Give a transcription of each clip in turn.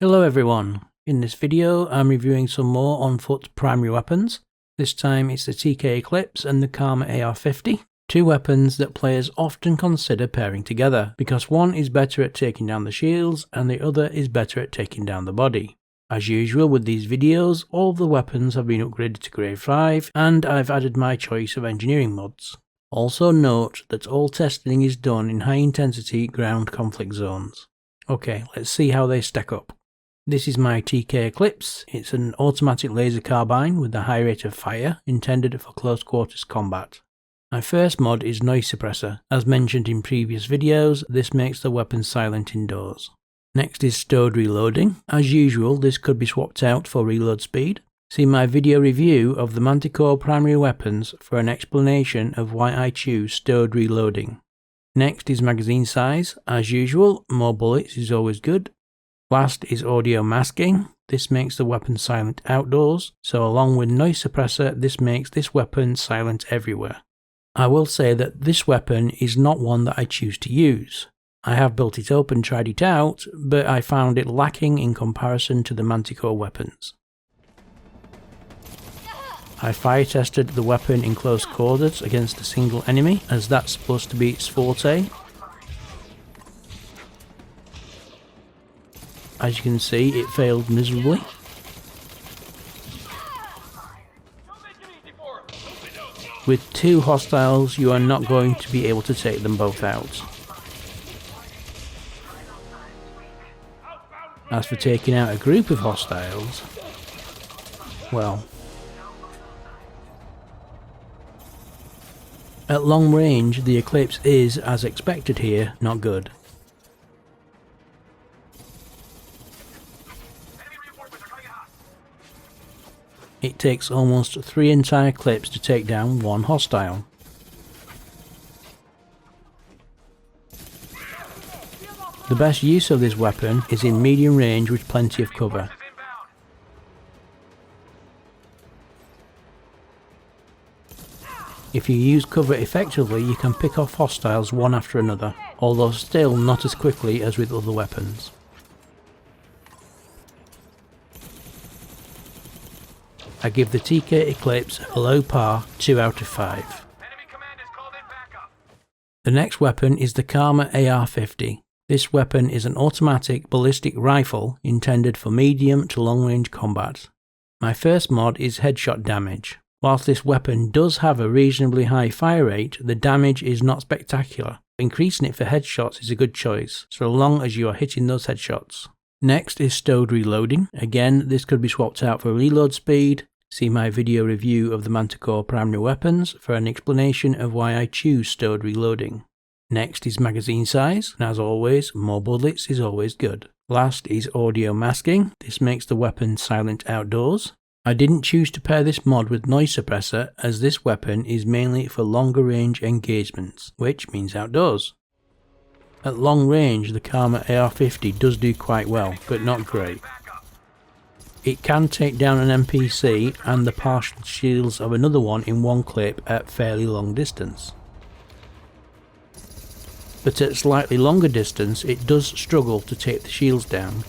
Hello everyone, in this video I'm reviewing some more on foot primary weapons. This time it's the TK Eclipse and the Karma AR-50, two weapons that players often consider pairing together, because one is better at taking down the shields and the other is better at taking down the body. As usual with these videos, all of the weapons have been upgraded to grade 5 and I've added my choice of engineering mods. Also note that all testing is done in high intensity ground conflict zones. Okay, let's see how they stack up. This is my TK Eclipse. It's an automatic laser carbine with a high rate of fire intended for close quarters combat. My first mod is noise suppressor. As mentioned in previous videos, this makes the weapon silent indoors. Next is stowed reloading. As usual, this could be swapped out for reload speed. See my video review of the Manticore primary weapons for an explanation of why I choose stowed reloading. Next is magazine size. As usual, more bullets is always good. Last is audio masking. This makes the weapon silent outdoors, so along with noise suppressor, this makes this weapon silent everywhere. I will say that this weapon is not one that I choose to use. I have built it up and tried it out, but I found it lacking in comparison to the Manticore weapons. I fire tested the weapon in close quarters against a single enemy, as that's supposed to be its forte. As you can see, it failed miserably. With two hostiles, you are not going to be able to take them both out. As for taking out a group of hostiles, well, at long range, the Eclipse is, as expected here, not good. It takes almost 3 entire clips to take down one hostile. The best use of this weapon is in medium range with plenty of cover. If you use cover effectively, you can pick off hostiles one after another, although still not as quickly as with other weapons. I give the TK Eclipse a below par 2 out of 5. The next weapon is the Karma AR-50. This weapon is an automatic ballistic rifle intended for medium to long range combat. My first mod is headshot damage. Whilst this weapon does have a reasonably high fire rate, the damage is not spectacular. Increasing it for headshots is a good choice, so long as you are hitting those headshots. Next is stowed reloading. Again, this could be swapped out for reload speed. See my video review of the Manticore primary weapons for an explanation of why I choose stowed reloading. Next is magazine size, and as always, more bullets is always good. Last is audio masking. This makes the weapon silent outdoors. I didn't choose to pair this mod with noise suppressor, as this weapon is mainly for longer range engagements, which means outdoors. At long range, the Karma AR-50 does do quite well, but not great. It can take down an NPC and the partial shields of another one in one clip at fairly long distance. But at slightly longer distance, it does struggle to take the shields down.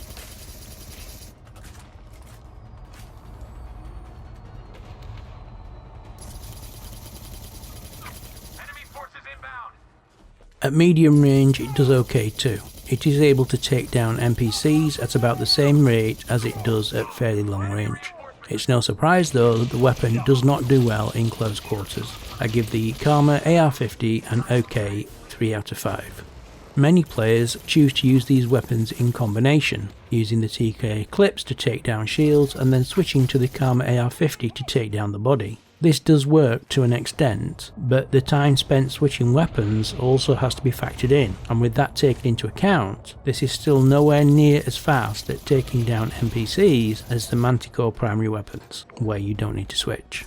At medium range, it does okay too. It is able to take down NPCs at about the same rate as it does at fairly long range. It's no surprise though that the weapon does not do well in close quarters. I give the Karma AR-50 an OK 3 out of 5. Many players choose to use these weapons in combination, using the TK Eclipse to take down shields and then switching to the Karma AR-50 to take down the body. This does work to an extent, but the time spent switching weapons also has to be factored in, and with that taken into account, this is still nowhere near as fast at taking down NPCs as the Manticore primary weapons, where you don't need to switch.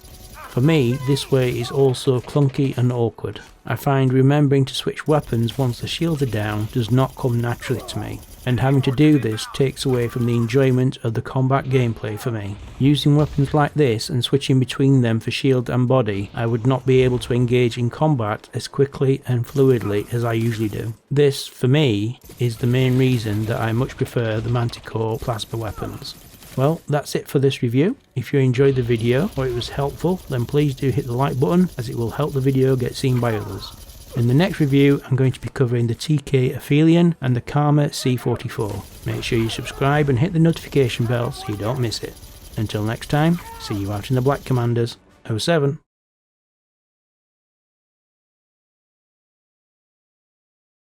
For me, this way is also clunky and awkward. I find remembering to switch weapons once the shields are down does not come naturally to me, and having to do this takes away from the enjoyment of the combat gameplay for me. Using weapons like this and switching between them for shield and body, I would not be able to engage in combat as quickly and fluidly as I usually do. This, for me, is the main reason that I much prefer the Manticore plasma weapons. Well, that's it for this review. If you enjoyed the video or it was helpful, then please do hit the like button, as it will help the video get seen by others. In the next review, I'm going to be covering the TK Aphelion and the Karma C44. Make sure you subscribe and hit the notification bell so you don't miss it. Until next time, see you out in the black, Commanders. 07.